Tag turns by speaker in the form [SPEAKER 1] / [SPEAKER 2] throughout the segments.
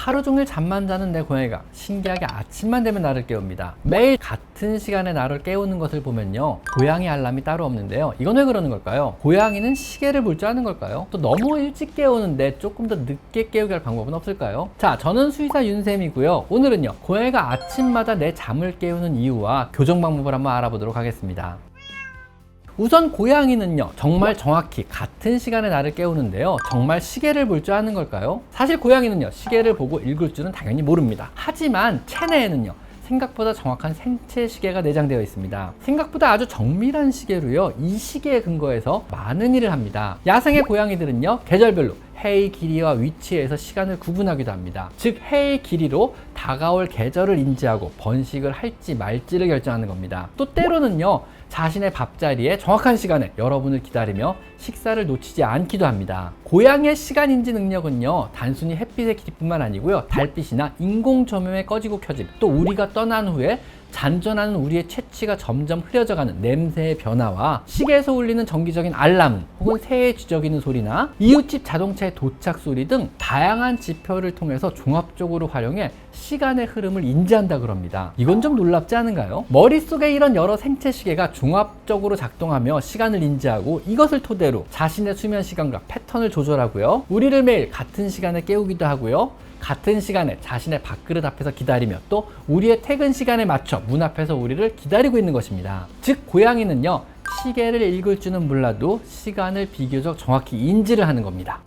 [SPEAKER 1] 하루 종일 잠만 자는 내 고양이가 신기하게 아침만 되면 나를 깨웁니다. 매일 같은 시간에 나를 깨우는 것을 보면요, 고양이 알람이 따로 없는데요. 이건 왜 그러는 걸까요? 고양이는 시계를 볼 줄 아는 걸까요? 또 너무 일찍 깨우는데 조금 더 늦게 깨우게 할 방법은 없을까요? 자, 저는 수의사 윤쌤이고요. 오늘은요, 고양이가 아침마다 내 잠을 깨우는 이유와 교정 방법을 한번 알아보도록 하겠습니다. 우선 고양이는요, 정말 정확히 같은 시간에 나를 깨우는데요, 정말 시계를 볼 줄 아는 걸까요? 사실 고양이는요, 시계를 보고 읽을 줄은 당연히 모릅니다. 하지만 체내에는요, 생각보다 정확한 생체 시계가 내장되어 있습니다. 생각보다 아주 정밀한 시계로요, 이 시계에 근거해서 많은 일을 합니다. 야생의 고양이들은요, 계절별로 해의 길이와 위치에서 시간을 구분하기도 합니다. 즉, 해의 길이로 다가올 계절을 인지하고 번식을 할지 말지를 결정하는 겁니다. 또 때로는요, 자신의 밥자리에 정확한 시간에 여러분을 기다리며 식사를 놓치지 않기도 합니다. 고양이의 시간 인지 능력은요, 단순히 햇빛의 길이뿐만 아니고요, 달빛이나 인공 조명의 꺼지고 켜짐, 또 우리가 떠난 후에 잔존하는 우리의 채취가 점점 흐려져가는 냄새의 변화와 시계에서 울리는 정기적인 알람 혹은 새의 쥐저귀는 소리나 이웃집 자동차의 도착 소리 등 다양한 지표를 통해서 종합적으로 활용해 시간의 흐름을 인지한다 그럽니다. 이건 좀 놀랍지 않은가요? 머릿속에 이런 여러 생체 시계가 종합적으로 작동하며 시간을 인지하고 이것을 토대로 자신의 수면 시간과 패턴을 조절하고요, 우리를 매일 같은 시간에 깨우기도 하고요, 같은 시간에 자신의 밥그릇 앞에서 기다리며 또 우리의 퇴근 시간에 맞춰 문 앞에서 우리를 기다리고 있는 것입니다. 즉, 고양이는요, 시계를 읽을 줄은 몰라도 시간을 비교적 정확히 인지를 하는 겁니다.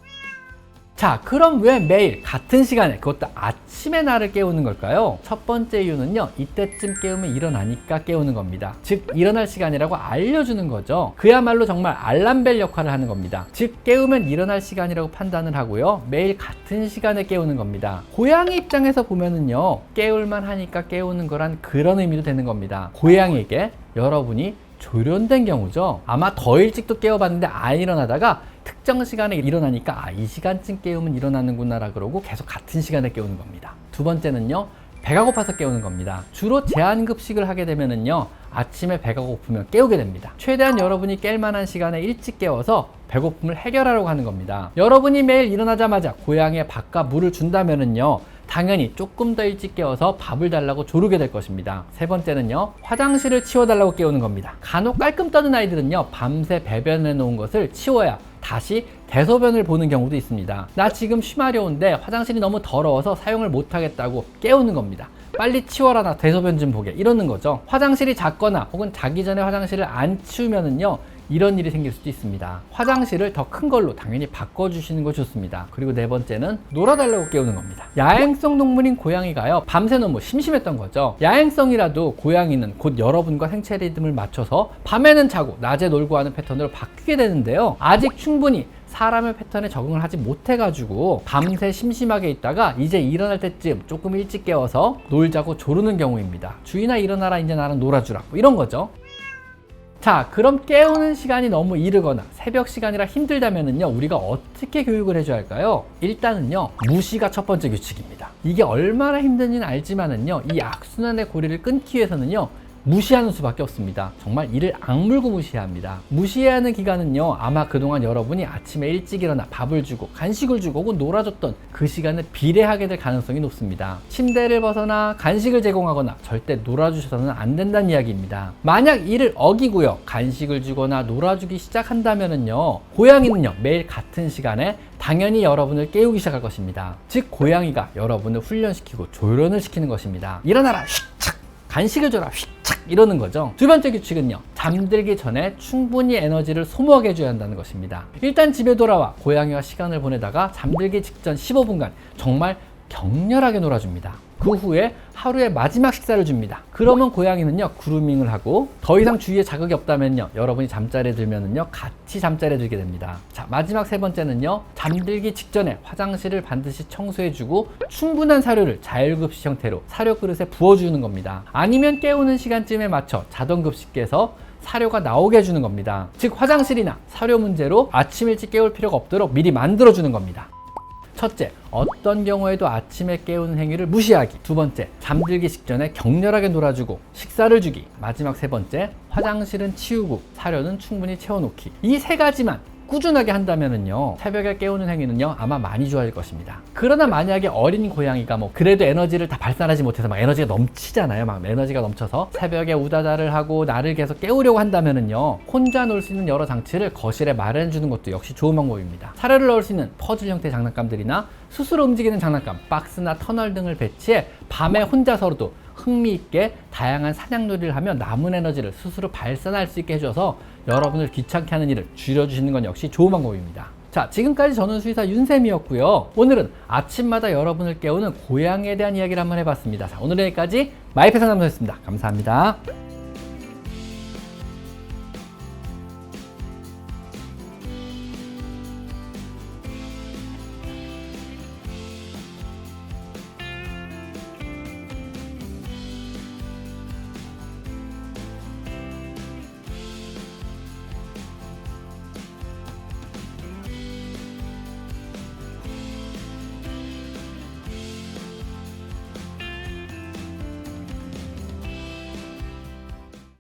[SPEAKER 1] 자, 그럼 왜 매일 같은 시간에, 그것도 아침에 나를 깨우는 걸까요? 첫 번째 이유는요, 이때쯤 깨우면 일어나니까 깨우는 겁니다. 즉, 일어날 시간이라고 알려주는 거죠. 그야말로 정말 알람벨 역할을 하는 겁니다. 즉, 깨우면 일어날 시간이라고 판단을 하고요, 매일 같은 시간에 깨우는 겁니다. 고양이 입장에서 보면은요, 깨울만 하니까 깨우는 거란 그런 의미도 되는 겁니다. 고양이에게 여러분이 조련된 경우죠. 아마 더 일찍도 깨워봤는데 안 일어나다가 특정 시간에 일어나니까 이 시간쯤 깨우면 일어나는구나 라 그러고 계속 같은 시간에 깨우는 겁니다. 두 번째는요, 배가 고파서 깨우는 겁니다. 주로 제한급식을 하게 되면은요, 아침에 배가 고프면 깨우게 됩니다. 최대한 여러분이 깰 만한 시간에 일찍 깨워서 배고픔을 해결하려고 하는 겁니다. 여러분이 매일 일어나자마자 고양이에 밥과 물을 준다면은요, 당연히 조금 더 일찍 깨워서 밥을 달라고 조르게 될 것입니다. 세 번째는요, 화장실을 치워달라고 깨우는 겁니다. 간혹 깔끔 떠는 아이들은요, 밤새 배변해 놓은 것을 치워야 다시 대소변을 보는 경우도 있습니다. 나 지금 쉬마려운데 화장실이 너무 더러워서 사용을 못하겠다고 깨우는 겁니다. 빨리 치워라, 나 대소변 좀 보게, 이러는 거죠. 화장실이 작거나 혹은 자기 전에 화장실을 안 치우면은요, 이런 일이 생길 수도 있습니다. 화장실을 더 큰 걸로 당연히 바꿔주시는 거 좋습니다. 그리고 네 번째는 놀아달라고 깨우는 겁니다. 야행성 동물인 고양이가요, 밤새 너무 심심했던 거죠. 야행성이라도 고양이는 곧 여러분과 생체 리듬을 맞춰서 밤에는 자고 낮에 놀고 하는 패턴으로 바뀌게 되는데요, 아직 충분히 사람의 패턴에 적응을 하지 못해가지고 밤새 심심하게 있다가 이제 일어날 때쯤 조금 일찍 깨워서 놀자고 조르는 경우입니다. 주인아 일어나라, 이제 나랑 놀아주라, 뭐 이런 거죠. 자, 그럼 깨우는 시간이 너무 이르거나 새벽 시간이라 힘들다면은요, 우리가 어떻게 교육을 해줘야 할까요? 일단은요, 무시가 첫 번째 규칙입니다. 이게 얼마나 힘든지는 알지만은요, 이 악순환의 고리를 끊기 위해서는요, 무시하는 수밖에 없습니다. 정말 이를 악물고 무시해야 합니다. 무시해야 하는 기간은요, 아마 그동안 여러분이 아침에 일찍 일어나 밥을 주고 간식을 주고 혹은 놀아줬던 그 시간을 비례하게 될 가능성이 높습니다. 침대를 벗어나 간식을 제공하거나 절대 놀아주셔서는 안 된다는 이야기입니다. 만약 이를 어기고요, 간식을 주거나 놀아주기 시작한다면은요, 고양이는요, 매일 같은 시간에 당연히 여러분을 깨우기 시작할 것입니다. 즉, 고양이가 여러분을 훈련시키고 조련을 시키는 것입니다. 일어나라, 휙착, 간식을 줘라, 휙착, 이러는 거죠. 두 번째 규칙은요, 잠들기 전에 충분히 에너지를 소모하게 해줘야 한다는 것입니다. 일단 집에 돌아와 고양이와 시간을 보내다가 잠들기 직전 15분간 정말 격렬하게 놀아줍니다. 그 후에 하루의 마지막 식사를 줍니다. 그러면 고양이는요, 그루밍을 하고 더 이상 주위에 자극이 없다면요, 여러분이 잠자리에 들면은요, 같이 잠자리에 들게 됩니다. 자, 마지막 세 번째는요, 잠들기 직전에 화장실을 반드시 청소해주고 충분한 사료를 자율급식 형태로 사료 그릇에 부어주는 겁니다. 아니면 깨우는 시간쯤에 맞춰 자동급식기에서 사료가 나오게 해주는 겁니다. 즉, 화장실이나 사료 문제로 아침 일찍 깨울 필요가 없도록 미리 만들어주는 겁니다. 첫째, 어떤 경우에도 아침에 깨우는 행위를 무시하기. 두 번째, 잠들기 직전에 격렬하게 놀아주고 식사를 주기. 마지막 세 번째, 화장실은 치우고 사료는 충분히 채워놓기. 이 세 가지만 꾸준하게 한다면은요, 새벽에 깨우는 행위는요 아마 많이 좋아질 것입니다. 그러나 만약에 어린 고양이가 뭐 그래도 에너지를 다 발산하지 못해서 막 에너지가 넘치잖아요. 막 에너지가 넘쳐서 새벽에 우다다를 하고 나를 계속 깨우려고 한다면은요, 혼자 놀 수 있는 여러 장치를 거실에 마련해 주는 것도 역시 좋은 방법입니다. 사료를 넣을 수 있는 퍼즐 형태의 장난감들이나 스스로 움직이는 장난감, 박스나 터널 등을 배치해 밤에 혼자서도 흥미있게 다양한 사냥놀이를 하며 남은 에너지를 스스로 발산할 수 있게 해줘서 여러분을 귀찮게 하는 일을 줄여주시는 건 역시 좋은 방법입니다. 자, 지금까지 저는 수의사 윤쌤이었고요. 오늘은 아침마다 여러분을 깨우는 고양이에 대한 이야기를 한번 해봤습니다. 자, 오늘은 여기까지 마이펫 상담소였습니다. 감사합니다.